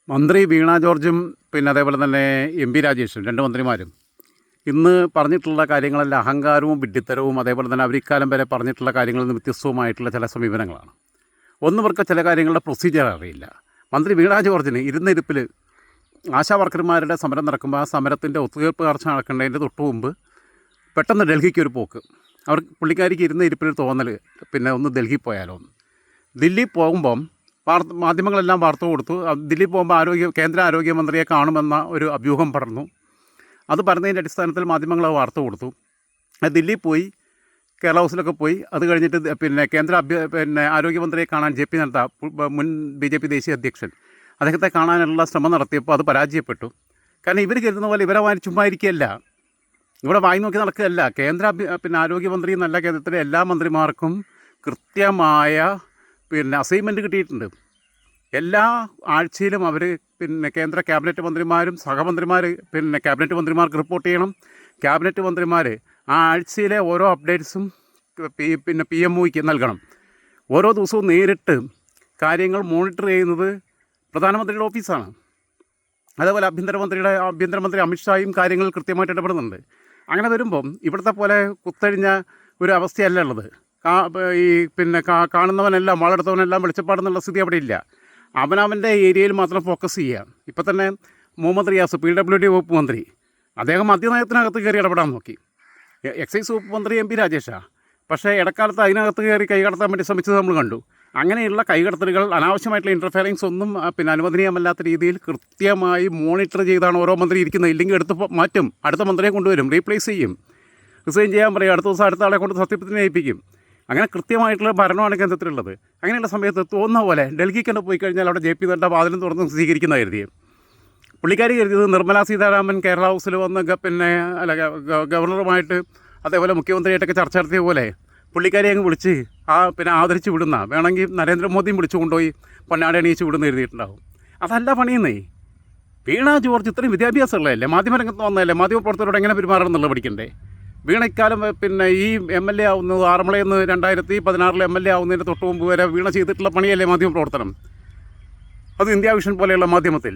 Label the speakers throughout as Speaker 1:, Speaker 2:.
Speaker 1: മന്ത്രി വീണ ജോർജും പിന്നെ അതേപോലെ തന്നെ എം പി രാജേഷും രണ്ട് മന്ത്രിമാരും ഇന്ന് പറഞ്ഞിട്ടുള്ള കാര്യങ്ങളെല്ലാം അഹങ്കാരവും വിഡ്ഢിത്തരവും അതേപോലെ തന്നെ അവർ ഇക്കാലം വരെ പറഞ്ഞിട്ടുള്ള കാര്യങ്ങളിൽ നിന്ന് വ്യത്യസ്തവുമായിട്ടുള്ള ചില സമീപനങ്ങളാണ്. ഒന്നിവർക്ക് ചില കാര്യങ്ങളുടെ പ്രൊസീജിയർ അറിയില്ല. മന്ത്രി വീണ ജോർജിന് ഇരുന്നിരിപ്പിൽ ആശാ വർക്കർമാരുടെ സമരം നടക്കുമ്പോൾ ആ സമരത്തിൻ്റെ ഒത്തുതീർപ്പ് ചർച്ച നടക്കേണ്ടതിൻ്റെ തൊട്ട് മുമ്പ് പെട്ടെന്ന് ഡൽഹിക്ക് ഒരു പോക്ക്. പുള്ളിക്കാരിക്ക് ഇരുന്ന ഇരിപ്പിൽ തോന്നൽ പിന്നെ ഒന്ന് ഡൽഹി പോയാലോ എന്ന്. ദില്ലി പോകുമ്പം മാധ്യമങ്ങളെല്ലാം വാർത്ത കൊടുത്തു. ദില്ലി പോകുമ്പോൾ കേന്ദ്ര ആരോഗ്യമന്ത്രിയെ കാണുമെന്ന ഒരു അഭ്യൂഹം പടർന്നു. അത് പറഞ്ഞതിൻ്റെ അടിസ്ഥാനത്തിൽ മാധ്യമങ്ങൾ വാർത്ത കൊടുത്തു. ദില്ലി പോയി, കേരള ഹൗസിലൊക്കെ പോയി. അത് കഴിഞ്ഞിട്ട് പിന്നെ ആരോഗ്യമന്ത്രിയെ കാണാൻ JP നദ്ദ, മുൻ BJP ദേശീയ അധ്യക്ഷൻ, അദ്ദേഹത്തെ കാണാനുള്ള ശ്രമം നടത്തിയപ്പോൾ അത് പരാജയപ്പെട്ടു. കാരണം ഇവർ കരുതുന്ന പോലെ ഇവരെ വായി ചുമ്മാ ഇരിക്കുകയല്ല, ഇവിടെ വായി നോക്കി നടക്കുകയല്ല. ആരോഗ്യമന്ത്രി എന്നല്ല, കേന്ദ്രത്തിലെ എല്ലാ മന്ത്രിമാർക്കും കൃത്യമായ അസൈൻമെൻറ്റ് കിട്ടിയിട്ടുണ്ട്. എല്ലാ ആഴ്ചയിലും അവർ കേന്ദ്ര ക്യാബിനറ്റ് മന്ത്രിമാരും സഹമന്ത്രിമാർ ക്യാബിനറ്റ് മന്ത്രിമാർക്ക് റിപ്പോർട്ട് ചെയ്യണം. ക്യാബിനറ്റ് മന്ത്രിമാർ ആ ആഴ്ചയിലെ ഓരോ അപ്ഡേറ്റ്സും PMOയ്ക്ക് നൽകണം. ഓരോ ദിവസവും നേരിട്ട് കാര്യങ്ങൾ മോണിറ്റർ ചെയ്യുന്നത് പ്രധാനമന്ത്രിയുടെ ഓഫീസാണ്. അതേപോലെ ആഭ്യന്തരമന്ത്രി അമിത്ഷായും കാര്യങ്ങൾ കൃത്യമായിട്ട് ഇടപെടുന്നുണ്ട്. അങ്ങനെ വരുമ്പം ഇവിടുത്തെ പോലെ കുത്തഴിഞ്ഞ ഒരു അവസ്ഥയല്ല ഉള്ളത്. കാണുന്നവനെല്ലാം വളരെടുത്തവനെല്ലാം വെളിച്ചപ്പാടെന്നുള്ള സ്ഥിതി അവിടെ ഇല്ല. അവനവൻ്റെ ഏരിയയിൽ മാത്രം ഫോക്കസ് ചെയ്യുക. ഇപ്പം തന്നെ മുഹമ്മദ് റിയാസ് PWD വകുപ്പ് മന്ത്രി, അദ്ദേഹം മദ്യനയത്തിനകത്ത് കയറി ഇടപെടാൻ നോക്കി. എക്സൈസ് വകുപ്പ് മന്ത്രി MP രാജേഷാണ്. പക്ഷേ ഇടക്കാലത്ത് അതിനകത്ത് കയറി കൈകടത്താൻ വേണ്ടി ശ്രമിച്ചത് നമ്മൾ കണ്ടു. അങ്ങനെയുള്ള കൈകടത്തലുകൾ, അനാവശ്യമായിട്ടുള്ള ഇൻ്റർഫിയറിങ്സ് ഒന്നും അനുവദനീയമല്ലാത്ത രീതിയിൽ കൃത്യമായി മോണിറ്റർ ചെയ്താണ് ഓരോ മന്ത്രി ഇരിക്കുന്നത്. ഇല്ലെങ്കിൽ എടുത്ത് മാറ്റും, അടുത്ത മന്ത്രിയെ കൊണ്ടുവരും, റീപ്ലേസ് ചെയ്യും, റിസൈൻ ചെയ്യാൻ പറയും, അടുത്ത ദിവസം അടുത്ത ആളെ കൊണ്ട് സത്യപ്രതിജ്ഞ ഏൽപ്പിക്കും. അങ്ങനെ കൃത്യമായിട്ടുള്ള ഭരണമാണ് കേന്ദ്രത്തിലുള്ളത്. അങ്ങനെയുള്ള സമയത്ത് തോന്നുന്ന പോലെ ഡൽഹിക്ക് തന്നെ പോയി കഴിഞ്ഞാൽ അവിടെ JP നദ്ദ വാതിലും തുറന്ന് സ്വീകരിക്കുന്ന കരുതിയത്. പുള്ളിക്കാരി കരുതിയത് നിർമ്മലാ സീതാരാമൻ കേരള ഹൗസിൽ വന്ന് ഗവർണറുമായിട്ട് അതേപോലെ മുഖ്യമന്ത്രിയായിട്ടൊക്കെ ചർച്ച നടത്തിയ പോലെ പുള്ളിക്കാരി അങ്ങ് വിളിച്ച് ആദരിച്ച് വിടുന്ന, വേണമെങ്കിൽ നരേന്ദ്രമോദിയും വിളിച്ചു കൊണ്ടുപോയി പൊന്നാടി അണിയിച്ച് വിടുന്ന എഴുതിയിട്ടുണ്ടാവും. അതല്ല പണിയുന്നേ. വീണ ജോർജ് ഇത്രയും വിദ്യാഭ്യാസമുള്ളതല്ലേ, മാധ്യമരംഗത്ത് വന്നതല്ലേ, മാധ്യമപ്രവർത്തകരോട് എങ്ങനെ പെരുമാറണം എന്നുള്ളത് പഠിക്കണ്ടേ? വീണ ഇക്കാലം ഈ MLA ആവുന്നത് ആറന്മുളയിൽ നിന്ന് 2016 MLA ആവുന്നതിന് തൊട്ട് മുമ്പ് വരെ വീണ ചെയ്തിട്ടുള്ള പണിയല്ലേ മാധ്യമപ്രവർത്തനം. അത് ഇന്ത്യ വിഷൻ പോലെയുള്ള മാധ്യമത്തിൽ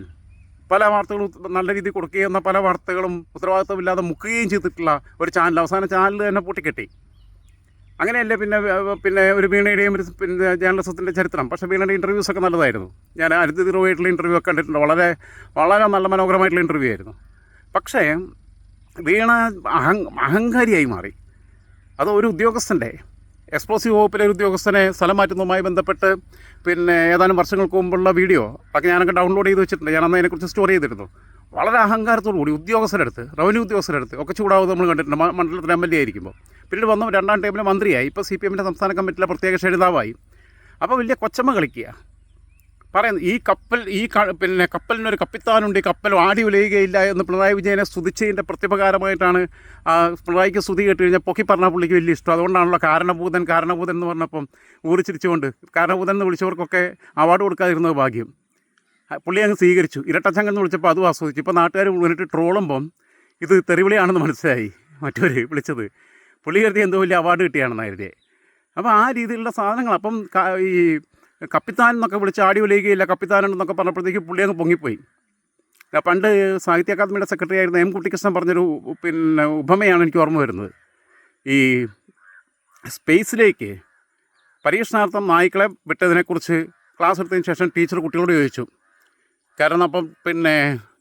Speaker 1: പല വാർത്തകളും നല്ല രീതിയിൽ കൊടുക്കുകയെന്ന പല വാർത്തകളും ഉത്തരവാദിത്വമില്ലാതെ മുക്കുകയും ചെയ്തിട്ടുള്ള ഒരു ചാനൽ, അവസാന ചാനൽ തന്നെ പൂട്ടിക്കെട്ടി. അങ്ങനെയല്ലേ ഒരു വീണയുടെയും ജേർണലിസത്തിൻ്റെ ചരിത്രം. പക്ഷേ വീണയുടെ ഇൻ്റർവ്യൂസൊക്കെ നല്ലതായിരുന്നു. ഞാൻ അരുന്ധതി റോയായിട്ടുള്ള ഇൻ്റർവ്യൂ ഒക്കെ കണ്ടിട്ടുണ്ട്. വളരെ വളരെ നല്ല മനോഹരമായിട്ടുള്ള ഇൻ്റർവ്യൂ ആയിരുന്നു. പക്ഷേ വീണ അഹങ്കാരിയായി മാറി. അത് ഒരു ഉദ്യോഗസ്ഥൻ്റെ, എക്സ്പ്ലോസീവ് വകുപ്പിലെ ഒരു ഉദ്യോഗസ്ഥനെ സ്ഥലം മാറ്റുന്നതുമായി ബന്ധപ്പെട്ട് ഏതാനും വർഷങ്ങൾക്ക് മുമ്പുള്ള വീഡിയോ ഒക്കെ ഞാനൊക്കെ ഡൗൺലോഡ് ചെയ്ത് വെച്ചിട്ടുണ്ട്. ഞാനന്ന് അതിനെക്കുറിച്ച് സ്റ്റോർ ചെയ്തിരുന്നു. വളരെ അഹങ്കാരത്തോടു കൂടി ഉദ്യോഗസ്ഥരെടുത്ത്, റവന്യൂ ഉദ്യോഗസ്ഥരെടുത്ത് ഒക്കെ ചൂടാവുന്നത് നമ്മൾ കണ്ടിട്ടുണ്ട്. മണ്ഡലത്തിൽ MLA ആയിരിക്കുമ്പോൾ പിന്നീട് വന്നു 2ാം ടൈമിൽ മന്ത്രിയായി. ഇപ്പോൾ CPMൻ്റെ സംസ്ഥാന കമ്മിറ്റിയിലെ പ്രത്യേക ക്ഷണിതാവായി. അപ്പോൾ വലിയ കൊച്ചമ്മ കളിക്കുക. പറയുന്നത് കപ്പലിനൊരു കപ്പിത്താനുണ്ട്, കപ്പൽ ആടി ഉലയുകയില്ല എന്ന് പിണറായി വിജയനെ സ്തുതിച്ചതിൻ്റെ പ്രത്യുപകാരമായിട്ടാണ് പിണറായിക്ക് സ്തുതി കേട്ട് കഴിഞ്ഞാൽ പൊക്കി പറഞ്ഞാൽ പുള്ളിക്ക് വലിയ ഇഷ്ടം. അതുകൊണ്ടാണല്ലോ കാരണഭൂതൻ എന്ന് പറഞ്ഞപ്പം ഊറിച്ചിരിച്ചുകൊണ്ട് കാരണഭൂതൻ എന്ന് വിളിച്ചവർക്കൊക്കെ അവാർഡ് കൊടുക്കാതിരുന്നത് ഭാഗ്യം. പുള്ളി അങ്ങ് സ്വീകരിച്ചു. ഇരട്ടച്ചങ്കെന്ന് വിളിച്ചപ്പോൾ അതും ആസ്വദിച്ചു. ഇപ്പോൾ നാട്ടുകാർ മുന്നിട്ട് ട്രോളുമ്പം ഇത് തെറിവിളിയാണെന്ന് മനസ്സിലായി മറ്റവർ വിളിച്ചത്. പുള്ളി കരുതി എന്തോ വലിയ അവാർഡ് കിട്ടിയാണെന്ന് കരുതിയേ. അപ്പോൾ ആ രീതിയിലുള്ള സാധനങ്ങൾ. അപ്പം ഈ കപ്പിത്താൻ എന്നൊക്കെ വിളിച്ച് ആടി ഉലയുകയില്ല, കപ്പിത്താനുണ്ടെന്നൊക്കെ പറഞ്ഞപ്പോഴത്തേക്ക് പുള്ളി അങ്ങ് പൊങ്ങിപ്പോയി. പണ്ട് സാഹിത്യ അക്കാദമിയുടെ സെക്രട്ടറി ആയിരുന്ന M കുട്ടിക്കൃഷ്ണൻ പറഞ്ഞൊരു ഉപമയാണ് എനിക്ക് ഓർമ്മ വരുന്നത്. ഈ സ്പേസിലേക്ക് പരീക്ഷണാർത്ഥം നായ്ക്കളെ വിട്ടതിനെക്കുറിച്ച് ക്ലാസ് എടുത്തതിന് ശേഷം ടീച്ചർ കുട്ടികളോട് ചോദിച്ചു, കാരണം അപ്പം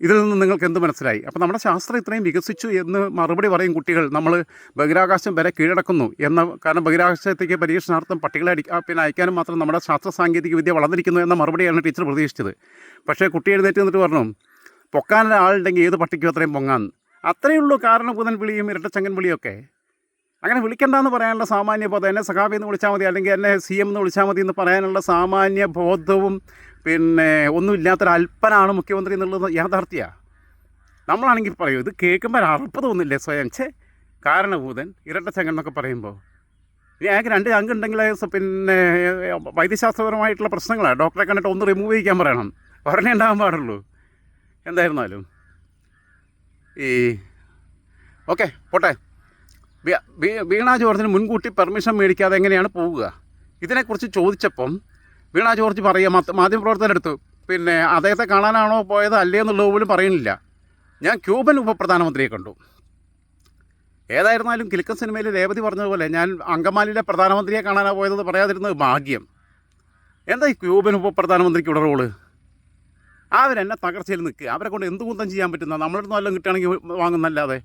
Speaker 1: ഇതിൽ നിന്ന് നിങ്ങൾക്ക് എന്ത് മനസ്സിലായി? അപ്പോൾ നമ്മുടെ ശാസ്ത്രം ഇത്രയും വികസിച്ചു എന്ന് മറുപടി പറയും കുട്ടികൾ. നമ്മൾ ബഹിരാകാശം വരെ കീഴടക്കുന്നു എന്ന, കാരണം ബഹിരാകാശത്തേക്ക് പരീക്ഷണാർത്ഥം പട്ടികളെ അയക്കാനും മാത്രം നമ്മുടെ ശാസ്ത്ര സാങ്കേതിക വിദ്യ വളർന്നിരിക്കുന്നു എന്ന മറുപടിയാണ് ടീച്ചർ പ്രതീക്ഷിച്ചത്. പക്ഷേ കുട്ടി എഴുന്നേറ്റ് നിന്നിട്ട് പറഞ്ഞു, പൊക്കാനുള്ള ആളുണ്ടെങ്കിൽ ഏത് പട്ടിക്കും അത്രയും പൊങ്ങാന്ന്. അത്രയേ ഉള്ളൂ കാരണഭൂതൻ വിളിയും ഇരട്ടച്ചങ്കൻ വിളിയൊക്കെ. അങ്ങനെ വിളിക്കണ്ടെന്ന് പറയാനുള്ള സാമാന്യ ബോധം, എന്നെ സഖാബി എന്ന് വിളിച്ചാൽ മതി, അല്ലെങ്കിൽ എന്നെ CM എന്ന് വിളിച്ചാൽ മതി എന്ന് പറയാനുള്ള സാമാന്യ ബോധവും ഒന്നുമില്ലാത്തൊരല്പനാണ് മുഖ്യമന്ത്രി എന്നുള്ളത് യാഥാർത്ഥ്യമാണ്. നമ്മളാണെങ്കിൽ പറയും, ഇത് കേൾക്കുമ്പോൾ അറപ്പ് തോന്നില്ലേ സ്വയം? കാരണഭൂതൻ ഇരട്ടച്ചങ്കൻ എന്നൊക്കെ പറയുമ്പോൾ അയാൾക്ക് 2 അങ്കുണ്ടെങ്കിൽ വൈദ്യശാസ്ത്രപരമായിട്ടുള്ള പ്രശ്നങ്ങളാണ്. ഡോക്ടറെ കണ്ടിട്ട് ഒന്ന് റിമൂവ് ചെയ്യിക്കാൻ പറയണം, ഒരെണ്ണേ ഉണ്ടാകാൻ പാടുള്ളൂ. എന്തായിരുന്നാലും ഓക്കെ പോട്ടെ. വീണ ജോർജിന് മുൻകൂട്ടി പെർമിഷൻ മേടിക്കാതെ എങ്ങനെയാണ് പോവുക? ഇതിനെക്കുറിച്ച് ചോദിച്ചപ്പം വീണ ജോർജ് പറയുക, മാധ്യമപ്രവർത്തകരെടുത്ത് പിന്നെ അദ്ദേഹത്തെ കാണാനാണോ പോയത് അല്ലേ എന്നുള്ളത് പോലും പറയുന്നില്ല. ഞാൻ ക്യൂബൻ ഉപപ്രധാനമന്ത്രിയെ കണ്ടു. ഏതായിരുന്നാലും കിലുക്കൻ സിനിമയിൽ രേവതി പറഞ്ഞതുപോലെ ഞാൻ അങ്കമാലിയിലെ പ്രധാനമന്ത്രിയെ കാണാനാണ് പോയതെന്ന് പറയാതിരുന്നത് ഭാഗ്യം. എന്താ ഈ ക്യൂബൻ ഉപപ്രധാനമന്ത്രിക്ക് ഇവിടെ റോള്? അവരെന്നെ തകർച്ചയിൽ നിൽക്കുക. അവരെ കൊണ്ട് എന്ത് കുന്തം ചെയ്യാൻ പറ്റുന്ന നമ്മളടുത്ത് വല്ലതും കിട്ടുകയാണെങ്കിൽ വാങ്ങുന്നല്ലാതെ.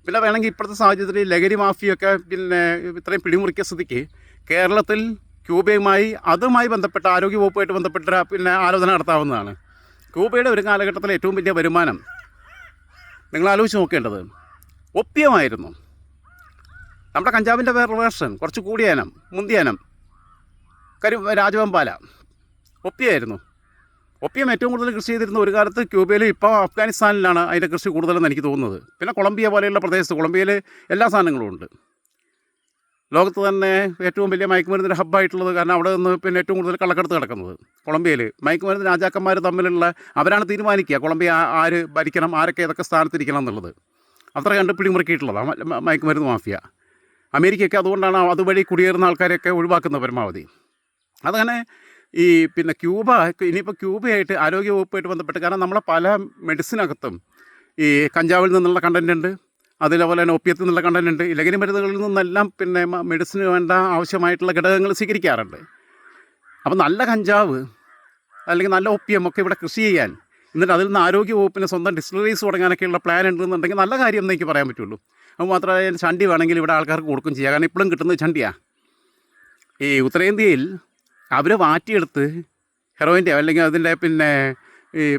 Speaker 1: പിന്നെ വേണമെങ്കിൽ ഇപ്പോഴത്തെ സാഹചര്യത്തിൽ ലഹരി മാഫിയൊക്കെ പിന്നെ ഇത്രയും പിടിമുറിക്കിയ സ്ഥിതിക്ക് കേരളത്തിൽ ക്യൂബയുമായി അതുമായി ബന്ധപ്പെട്ട ആരോഗ്യവകുപ്പുമായിട്ട് ബന്ധപ്പെട്ട പിന്നെ ആലോചന നടത്താവുന്നതാണ്. ക്യൂബയുടെ ഒരു കാലഘട്ടത്തിലെ ഏറ്റവും വലിയ വരുമാനം നിങ്ങൾ ആലോചിച്ച് നോക്കേണ്ടത് ഒപ്പിയമായിരുന്നു. നമ്മുടെ കഞ്ചാവിൻ്റെ വേറെ വേർഷൻ കുറച്ച് കൂടിയ ഇനം, മുന്തിയ ഇനം, രാജവെമ്പാല ഒപ്പിയായിരുന്നു. ഒപ്പിയം ഏറ്റവും കൂടുതൽ കൃഷി ചെയ്തിരുന്ന ഒരു കാലത്ത് ക്യൂബയിൽ, ഇപ്പോൾ അഫ്ഗാനിസ്ഥാനിലാണ് അതിൻ്റെ കൃഷി കൂടുതലെന്ന് എനിക്ക് തോന്നുന്നത്. പിന്നെ കൊളംബിയ പോലെയുള്ള പ്രദേശത്ത്, കൊളംബിയയിൽ എല്ലാ സാധനങ്ങളും ഉണ്ട്. ലോകത്ത് തന്നെ ഏറ്റവും വലിയ മയക്കുമരുന്നിൻ്റെ ഹബ്ബായിട്ടുള്ളത്, കാരണം അവിടെ നിന്ന് പിന്നെ ഏറ്റവും കൂടുതൽ കള്ളക്കടത്ത് കിടക്കുന്നത് കൊളംബിയയിൽ. മയക്കുമരുന്ന് രാജാക്കന്മാർ തമ്മിലുള്ള അവരാണ് തീരുമാനിക്കുക കൊളംബിയ ആര് ഭരിക്കണം, ആരൊക്കെ ഏതൊക്കെ സ്ഥാനത്തിരിക്കണം എന്നുള്ളത്. അത്ര കണ്ട് പിടിമുറുക്കിയിട്ടുള്ളതാണ് മയക്കുമരുന്ന് മാഫിയ. അമേരിക്കയൊക്കെ അതുകൊണ്ടാണ് അതുവഴി കുടിയേറുന്ന ആൾക്കാരെയൊക്കെ ഒഴിവാക്കുന്നത് പരമാവധി. അതങ്ങനെ ഈ പിന്നെ ക്യൂബ, ഇനിയിപ്പോൾ ക്യൂബയായിട്ട് ആരോഗ്യവകുപ്പായിട്ട് ബന്ധപ്പെട്ട്, കാരണം നമ്മളെ പല മെഡിസിനകത്തും ഈ കഞ്ചാവിൽ നിന്നുള്ള കണ്ടൻ്റ് ഉണ്ട്, അതേപോലെ തന്നെ ഒപ്പിയത്തിൽ നിന്നുള്ള കണ്ടൻ്റ് ഉണ്ട്. ലഹരി മരുന്നുകളിൽ നിന്നെല്ലാം പിന്നെ മെഡിസിന് വേണ്ട ആവശ്യമായിട്ടുള്ള ഘടകങ്ങൾ സ്വീകരിക്കാറുണ്ട്. അപ്പോൾ നല്ല കഞ്ചാവ് അല്ലെങ്കിൽ നല്ല ഒപ്പിയം ഒക്കെ ഇവിടെ കൃഷി ചെയ്യാൻ, എന്നിട്ട് അതിൽ നിന്ന് ആരോഗ്യവകുപ്പിന് സ്വന്തം ഡിസ്റ്റിലറീസ് തുടങ്ങാനൊക്കെയുള്ള പ്ലാൻ ഉണ്ടെന്നുണ്ടെങ്കിൽ നല്ല കാര്യം എന്നേ എനിക്ക് പറയാൻ പറ്റുള്ളൂ. അത് മാത്രമല്ല ചണ്ടി വേണമെങ്കിൽ ഇവിടെ ആൾക്കാർക്ക് കൊടുക്കും ചെയ്യാം, കാരണം ഇപ്പോഴും കിട്ടുന്നത് ചണ്ടിയാണ്. ഈ ഉത്തരേന്ത്യയിൽ അവർ വാറ്റിയെടുത്ത് ഹെറോയിൻ്റെ അല്ലെങ്കിൽ അതിൻ്റെ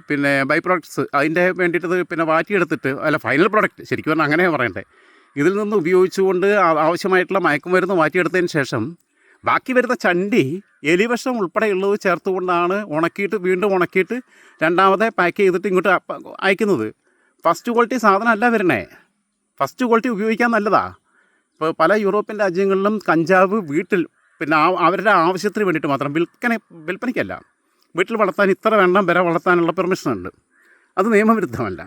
Speaker 1: പിന്നെ ബൈ പ്രോഡക്ട്സ് അതിൻ്റെ വേണ്ടിയിട്ട് പിന്നെ വാറ്റിയെടുത്തിട്ട്, അല്ല ഫൈനൽ പ്രോഡക്റ്റ് ശരിക്കും പറഞ്ഞാൽ അങ്ങനെ പറയണ്ടേ, ഇതിൽ നിന്ന് ഉപയോഗിച്ചുകൊണ്ട് ആവശ്യമായിട്ടുള്ള മയക്കുമരുന്ന് വാറ്റിയെടുത്തതിന് ശേഷം ബാക്കി വരുന്ന ചണ്ടി എലിവിഷം ഉൾപ്പെടെയുള്ളത് ചേർത്തുകൊണ്ടാണ് വീണ്ടും ഉണക്കിയിട്ട് രണ്ടാമതെ പാക്ക് ചെയ്തിട്ട് ഇങ്ങോട്ട് അയക്കുന്നത്. ഫസ്റ്റ് ക്വാളിറ്റി സാധനമല്ല വരണേ. ഫസ്റ്റ് ക്വാളിറ്റി ഉപയോഗിക്കാൻ നല്ലതാണ്. ഇപ്പോൾ പല യൂറോപ്യൻ രാജ്യങ്ങളിലും കഞ്ചാവ് വീട്ടിൽ പിന്നെ അവരുടെ ആവശ്യത്തിന് വേണ്ടിയിട്ട് മാത്രം, വിൽപ്പനയ്ക്കല്ല, വീട്ടിൽ വളർത്താൻ ഇത്ര എണ്ണം വരെ വളർത്താനുള്ള പെർമിഷനുണ്ട്. അത് നിയമവിരുദ്ധമല്ല,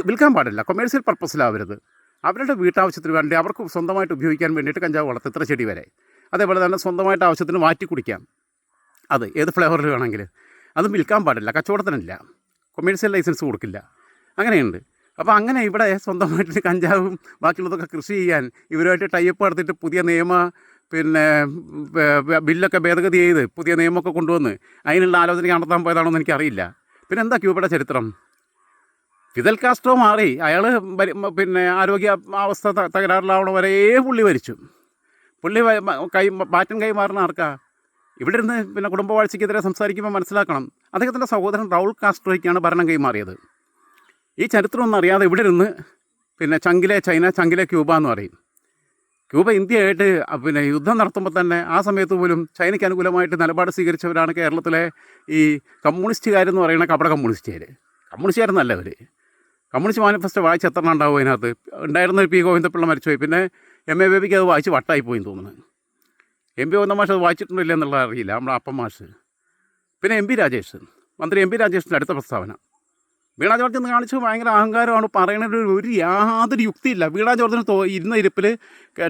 Speaker 1: വിൽക്കാൻ പാടില്ല, കൊമേഴ്സ്യൽ പർപ്പസിലാവരുത്. അവരുടെ വീട്ടാവശ്യത്തിന് വേണ്ടി അവർക്ക് സ്വന്തമായിട്ട് ഉപയോഗിക്കാൻ വേണ്ടിയിട്ട് കഞ്ചാവ് വളർത്തും, ഇത്ര ചെടി വരെ. അതേപോലെ തന്നെ സ്വന്തമായിട്ട് ആവശ്യത്തിന് മാറ്റി കുടിക്കാം, അത് ഏത് ഫ്ലേവറിൽ വേണമെങ്കിൽ. അതും വിൽക്കാൻ പാടില്ല, കച്ചവടത്തിനില്ല, കൊമേഴ്സ്യൽ ലൈസൻസ് കൊടുക്കില്ല, അങ്ങനെയുണ്ട്. അപ്പോൾ അങ്ങനെ ഇവിടെ സ്വന്തമായിട്ട് കഞ്ചാവും ബാക്കിയുള്ളതൊക്കെ കൃഷി ചെയ്യാൻ ഇവരുമായിട്ട് ടൈപ്പ് നടത്തിയിട്ട് പുതിയ നിയമ ബില്ലൊക്കെ ഭേദഗതി ചെയ്ത് പുതിയ നിയമമൊക്കെ കൊണ്ടുവന്ന് അതിനുള്ള ആലോചന നടത്താൻ പോയതാണോന്ന് എനിക്കറിയില്ല. പിന്നെ എന്താ ക്യൂബയുടെ ചരിത്രം? ഫിദൽ കാസ്ട്രോ മാറി, അയാൾ ആരോഗ്യ അവസ്ഥ തകരാറിലാവണ വരെ പുള്ളി ഭരിച്ചു. പുള്ളി ബാറ്റൻ കൈമാറുന്ന ആർക്കാ? ഇവിടെ ഇരുന്ന് കുടുംബവാഴ്ചയ്ക്കെതിരെ സംസാരിക്കുമ്പോൾ മനസ്സിലാക്കണം, അദ്ദേഹത്തിൻ്റെ സഹോദരൻ റൗൾ കാസ്ട്രോയ്ക്കാണ് ഭരണം കൈമാറിയത്. ഈ ചരിത്രം ഒന്നും അറിയാതെ ഇവിടെ ഇരുന്ന് ചങ്കിലെ ചൈന, ചങ്കിലെ ക്യൂബ എന്ന് പറയും. ക്യൂബ ഇന്ത്യയായിട്ട് യുദ്ധം നടത്തുമ്പോൾ തന്നെ ആ സമയത്ത് പോലും ചൈനയ്ക്ക് അനുകൂലമായിട്ട് നിലപാട് സ്വീകരിച്ചവരാണ് കേരളത്തിലെ ഈ കമ്മ്യൂണിസ്റ്റുകാരെന്ന് പറയുന്ന കപട കമ്മ്യൂണിസ്റ്റുകാരെന്നല്ല അവർ. കമ്മ്യൂണിസ്റ്റ് മാനിഫെസ്റ്റോ വായിച്ച് എത്ര ഉണ്ടാവും അതിനകത്ത്? ഉണ്ടായിരുന്ന പി ഗോവിന്ദപിള്ള മരിച്ചുപോയി, പിന്നെ എം എ ബേബിക്ക് അത് വായിച്ച് വട്ടായിപ്പോയി തോന്നുന്നു. എം പി ഗോവിന്ദ മാഷ് അത് വായിച്ചിട്ടുണ്ടോ എന്നുള്ളത് അറിയില്ല, നമ്മുടെ അപ്പം മാഷ്. പിന്നെ എം പി രാജേഷ്, മന്ത്രി എം പി രാജേഷിൻ്റെ അടുത്ത പ്രസ്താവന, വീണ ജോർജ് എന്ന് കാണിച്ച് ഭയങ്കര അഹങ്കാരമാണ്, പറയണത് ഒരു യാതൊരു യുക്തിയില്ല. വീണ ജോർജിന് ഇരുന്ന ഇരിപ്പിൽ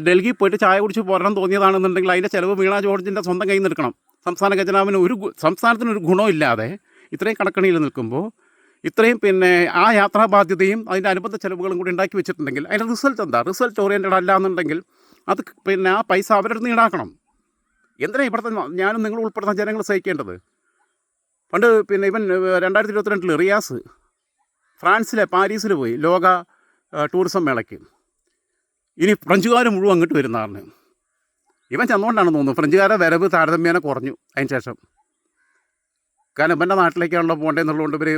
Speaker 1: ഡൽഹി പോയിട്ട് ചായ കുടിച്ച് പോരണം തോന്നിയതാണെന്നുണ്ടെങ്കിൽ അതിൻ്റെ ചിലവ് വീണ ജോർജിൻ്റെ സ്വന്തം കയ്യിൽ നിന്ന് എടുക്കണം. സംസ്ഥാന ഖജനാവിന് സംസ്ഥാനത്തിനൊരു ഗുണമില്ലാതെ ഇത്രയും കടക്കണിയിൽ നിൽക്കുമ്പോൾ ഇത്രയും ആ യാത്രാ ബാധ്യതയും അതിൻ്റെ അനുബന്ധ ചിലവുകളും കൂടി ഉണ്ടാക്കി വെച്ചിട്ടുണ്ടെങ്കിൽ അതിൻ്റെ റിസൾട്ട് എന്താ? റിസൾട്ട് ഓറിയൻറ്റഡ് അല്ല എന്നുണ്ടെങ്കിൽ അത് ആ പൈസ അവരുടെ നിന്ന് ഈടാക്കണം. എന്തിനാണ് ഇവിടുത്തെ ഞാനും നിങ്ങൾ ഉൾപ്പെടുന്ന ജനങ്ങൾ സഹിക്കേണ്ടത്? പണ്ട് ഇവൻ 2022 റിയാസ് ഫ്രാൻസിലെ പാരീസിൽ പോയി ലോക ടൂറിസം മേളയ്ക്ക്. ഇനി ഫ്രഞ്ചുകാർ മുഴുവൻ അങ്ങോട്ട് വരുന്നതാണ്. ഇവൻ ചെന്നുകൊണ്ടാണെന്ന് തോന്നുന്നു ഫ്രഞ്ചുകാരുടെ വരവ് താരതമ്യേന കുറഞ്ഞു അതിന് ശേഷം. കാരണം ഇവൻ്റെ നാട്ടിലേക്കാണല്ലോ പോകേണ്ടതെന്നുള്ളതുകൊണ്ട് ഇവർ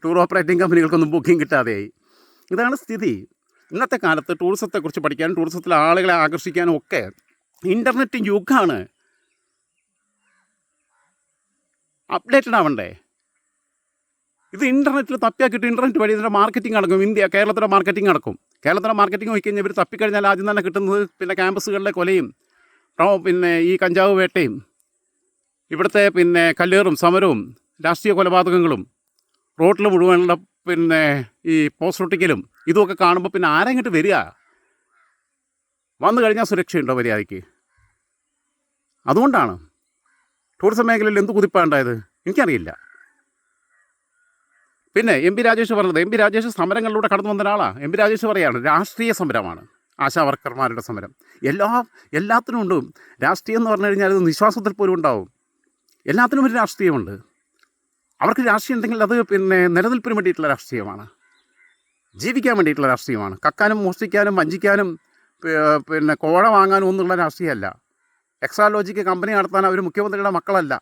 Speaker 1: ടൂർ ഓപ്പറേറ്റിംഗ് കമ്പനികൾക്കൊന്നും ബുക്കിംഗ് കിട്ടാതെയായി. ഇതാണ് സ്ഥിതി. ഇന്നത്തെ കാലത്ത് ടൂറിസത്തെക്കുറിച്ച് പഠിക്കാനും ടൂറിസത്തിലെ ആളുകളെ ആകർഷിക്കാനും ഒക്കെ ഇൻ്റർനെറ്റ് യുഗമാണ്. അപ്ഡേറ്റഡ് ആവണ്ടേ? ഇത് ഇൻ്റർനെറ്റിൽ തപ്പിയാക്കിയിട്ട് ഇൻ്റർനെറ്റ് വഴി ഇതിൻ്റെ മാർക്കറ്റിംഗ് നടക്കും. കേരളത്തിലെ മാർക്കറ്റിംഗ് നടക്കും. കേരളത്തിലെ മാർക്കറ്റിംഗ് നോക്കിക്കഴിഞ്ഞാൽ ഇവർ തപ്പിക്കഴിഞ്ഞാൽ ആദ്യം തന്നെ കിട്ടുന്നത് ക്യാമ്പസുകളിലെ കൊലയും ഈ കഞ്ചാവ് വേട്ടയും ഇവിടുത്തെ കല്ലേറും സമരവും രാഷ്ട്രീയ കൊലപാതകങ്ങളും റോട്ടിൽ മുഴുവനുള്ള ഈ പോസ്റ്റ് ഒട്ടിക്കലും ഇതുമൊക്കെ കാണുമ്പോൾ ആരെങ്കിട്ട് വരിക? വന്നു കഴിഞ്ഞാൽ സുരക്ഷയുണ്ടോ മര്യാദയ്ക്ക്? അതുകൊണ്ടാണ് ടൂറിസം മേഖലയിൽ എന്ത് കുതിപ്പാണ്ടായത് എനിക്കറിയില്ല. പിന്നെ എം പി രാജേഷ് പറഞ്ഞത്, എം പി രാജേഷ് സമരങ്ങളിലൂടെ കടന്നു വന്ന ഒരാളാണ്. എം പി രാജേഷ് പറയുകയാണ് രാഷ്ട്രീയ സമരമാണ് ആശാവർക്കർമാരുടെ സമരം. എല്ലാത്തിനും ഉണ്ട് രാഷ്ട്രീയം എന്ന് പറഞ്ഞു കഴിഞ്ഞാൽ അത് നിശ്വാസത്തിൽ പോലും ഉണ്ടാവും. എല്ലാത്തിനും ഒരു രാഷ്ട്രീയമുണ്ട്. അവർക്ക് രാഷ്ട്രീയം ഉണ്ടെങ്കിൽ അത് പിന്നെ നിലനിൽപ്പിന് വേണ്ടിയിട്ടുള്ള രാഷ്ട്രീയമാണ്, ജീവിക്കാൻ വേണ്ടിയിട്ടുള്ള രാഷ്ട്രീയമാണ്. കക്കാനും മോഷ്ടിക്കാനും വഞ്ചിക്കാനും പിന്നെ കോഴ വാങ്ങാനും ഒന്നുള്ള രാഷ്ട്രീയമല്ല. എക്സാലോജിക്ക് കമ്പനി നടത്താൻ അവർ മുഖ്യമന്ത്രിയുടെ മക്കളല്ല.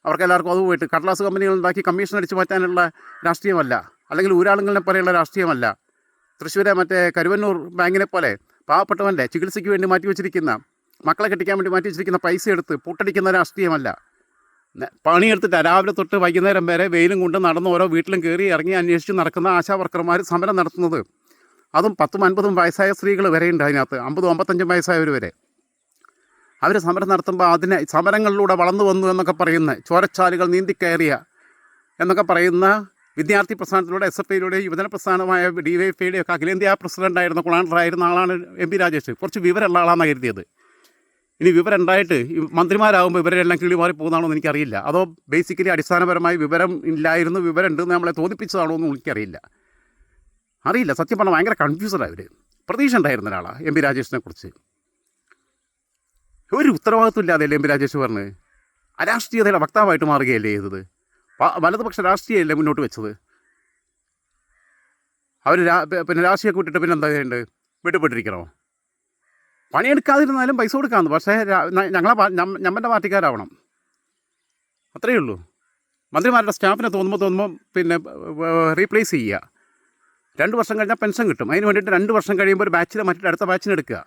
Speaker 1: അവർക്കെല്ലാവർക്കും അത് പോയിട്ട് കടലാസ് കമ്പനികൾ ഉണ്ടാക്കി കമ്മീഷൻ അടിച്ചു മാറ്റാനുള്ള രാഷ്ട്രീയമല്ല, അല്ലെങ്കിൽ ഊരാളുകളെ പോലെയുള്ള രാഷ്ട്രീയമല്ല. തൃശ്ശൂരെ മറ്റേ കരുവന്നൂർ ബാങ്കിനെ പോലെ പാവപ്പെട്ടവൻ്റെ ചികിത്സയ്ക്ക് വേണ്ടി മാറ്റി വെച്ചിരിക്കുന്ന, മക്കളെ കെട്ടിക്കാൻ വേണ്ടി മാറ്റി വെച്ചിരിക്കുന്ന പൈസ എടുത്ത് പൂട്ടടിക്കുന്ന രാഷ്ട്രീയമല്ല. പണിയെടുത്തിട്ട് രാവിലെ തൊട്ട് വൈകുന്നേരം വരെ വെയിലും കൊണ്ട് നടന്ന് ഓരോ വീട്ടിലും കയറി ഇറങ്ങി അന്വേഷിച്ച് നടക്കുന്ന ആശാവർക്കർമാർ സമരം നടത്തുന്നത്. അതും 10-50 വയസ്സായ സ്ത്രീകൾ വരെയുണ്ട് അതിനകത്ത്, 50-55 വയസ്സായവർ വരെ. അവർ സമരം നടത്തുമ്പോൾ അതിനെ സമരങ്ങളിലൂടെ വളർന്നു വന്നു എന്നൊക്കെ പറയുന്ന, ചോരച്ചാലുകൾ നീന്തിക്കയറിയ എന്നൊക്കെ പറയുന്ന വിദ്യാർത്ഥി പ്രസ്ഥാനത്തിലൂടെ SFIയിലൂടെ യുവജന പ്രസ്ഥാനമായ DYFIയുടെ ഒക്കെ അഖിലേന്ത്യാ പ്രസിഡൻ്റായിരുന്ന കുളാണ്ടറായിരുന്ന ആളാണ് എം പി രാജേഷ്. കുറച്ച് വിവരമുള്ള ആളാണെന്ന് കരുതിയത്. ഇനി വിവരം ഉണ്ടായിട്ട് മന്ത്രിമാരാകുമ്പോൾ ഇവരെല്ലാം കിളി മാറി പോകുന്നതാണോ എന്ന് എനിക്കറിയില്ല. അതോ ബേസിക്കലി അടിസ്ഥാനപരമായി വിവരം ഇല്ലായിരുന്നു, വിവരം ഉണ്ടെന്ന് നമ്മളെ തോന്നിപ്പിച്ചതാണോ എന്ന് എനിക്കറിയില്ല. സത്യം പറഞ്ഞാൽ ഭയങ്കര കൺഫ്യൂസഡാണ് അവർ. പ്രതീക്ഷ ഉണ്ടായിരുന്ന ഒരാളാണ് എം പി രാജേഷിനെ കുറിച്ച്. ഒരു ഉത്തരവാദിത്വം ഇല്ലാതെയല്ലേ എം പി രാജേഷ് പറഞ്ഞ് അരാഷ്ട്രീയതയുടെ വക്താവായിട്ട് മാറുകയല്ലേ ചെയ്തത്. വലതുപക്ഷ രാഷ്ട്രീയമല്ലേ മുന്നോട്ട് വെച്ചത്. അവർ പിന്നെ രാഷ്ട്രീയമൊക്കെ വിട്ടിട്ട് പിന്നെ എന്താ ചെയ്യേണ്ടത്? വിട്ടുപെട്ടിരിക്കണോ? പണിയെടുക്കാതിരുന്നാലും പൈസ കൊടുക്കാമെന്ന്, പക്ഷേ ഞമ്മൻ്റെ പാർട്ടിക്കാരാവണം, അത്രയേ ഉള്ളൂ. മന്ത്രിമാരുടെ സ്റ്റാഫിനെ തോന്നുമ്പോൾ പിന്നെ റീപ്ലേസ് ചെയ്യുക. 2 വർഷം കഴിഞ്ഞാൽ പെൻഷൻ കിട്ടും. അതിന് വേണ്ടിയിട്ട് 2 വർഷം കഴിയുമ്പോൾ ഒരു ബാച്ചിനെ മാറ്റിയിട്ട് അടുത്ത ബാച്ചിന് എടുക്കുക.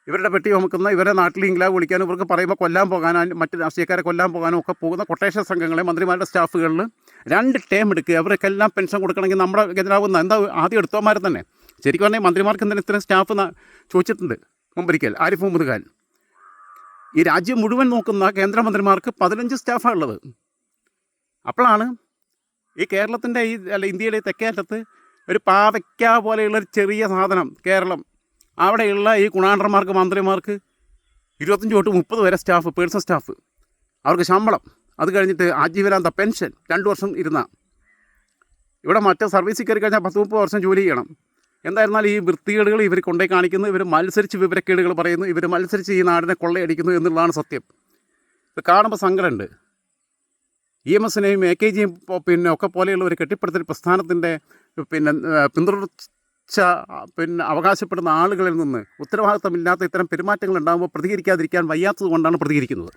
Speaker 1: ഇവരുടെ പെട്ടി ചുമക്കുന്ന, ഇവരെ നാട്ടിൽ ഇംഗ്ലാവ് വിളിക്കാനും ഇവർക്ക് പറയുമ്പോൾ കൊല്ലാൻ പോകാനും മറ്റ് രാഷ്ട്രീയക്കാരെ കൊല്ലാൻ പോകാനും ഒക്കെ പോകുന്ന കൊട്ടേഷൻ സംഘങ്ങളെ മന്ത്രിമാരുടെ സ്റ്റാഫുകളിൽ 2 ടേം എടുക്കുക. അവർക്കെല്ലാം പെൻഷൻ കൊടുക്കണമെങ്കിൽ നമ്മുടെ എതിരാകുന്ന എന്താ ആദ്യം എടുത്തോമാർ തന്നെ. ശരിക്കും പറഞ്ഞാൽ മന്ത്രിമാർക്ക് എന്തിനും ഇത്രയും സ്റ്റാഫ് ചോദിച്ചിട്ടുണ്ട് മുമ്പൊരിക്കൽ ആരിഫ് മുഹമ്മദ് ഖാൻ. ഈ രാജ്യം മുഴുവൻ നോക്കുന്ന കേന്ദ്രമന്ത്രിമാർക്ക് 15 സ്റ്റാഫാണ് ഉള്ളത്. അപ്പോഴാണ് ഈ കേരളത്തിൻ്റെ ഇന്ത്യയുടെ തെക്കേ അറ്റത്ത് ഒരു പാവയ്ക്ക പോലെയുള്ളൊരു ചെറിയ സാധനം കേരളം, അവിടെയുള്ള ഈ കുണാണ്ടർമാർക്ക് മന്ത്രിമാർക്ക് 25-30 വരെ സ്റ്റാഫ്, പേഴ്സണൽ സ്റ്റാഫ്, അവർക്ക് ശമ്പളം, അത് കഴിഞ്ഞിട്ട് ആജീവനാന്ത പെൻഷൻ 2 വർഷം ഇരുന്ന. ഇവിടെ മറ്റേ സർവീസിൽ കയറി കഴിഞ്ഞാൽ 10-30 വർഷം ജോലി ചെയ്യണം. എന്തായിരുന്നാലും ഈ വൃത്തികേടുകൾ ഇവർ കൊണ്ടേ കാണിക്കുന്നു, ഇവർ മത്സരിച്ച് വിവരക്കേടുകൾ പറയുന്നു, ഇവർ മത്സരിച്ച് ഈ നാടിനെ കൊള്ളയടിക്കുന്നു എന്നുള്ളതാണ് സത്യം. ഇത് കാണുമ്പോൾ സങ്കടമുണ്ട്. EMSനെയും AKGയും പിന്നെ ഒക്കെ പോലെയുള്ള ഒരു കെട്ടിപ്പടുത്തൽ പ്രസ്ഥാനത്തിൻ്റെ പിന്തുടർച്ച അവകാശപ്പെടുന്ന ആളുകളിൽ നിന്ന് ഉത്തരവാദിത്തമില്ലാത്ത ഇത്തരം പെരുമാറ്റങ്ങൾ ഉണ്ടാകുമ്പോൾ പ്രതികരിക്കാതിരിക്കാൻ വയ്യാത്തത് കൊണ്ടാണ് പ്രതികരിക്കുന്നത്.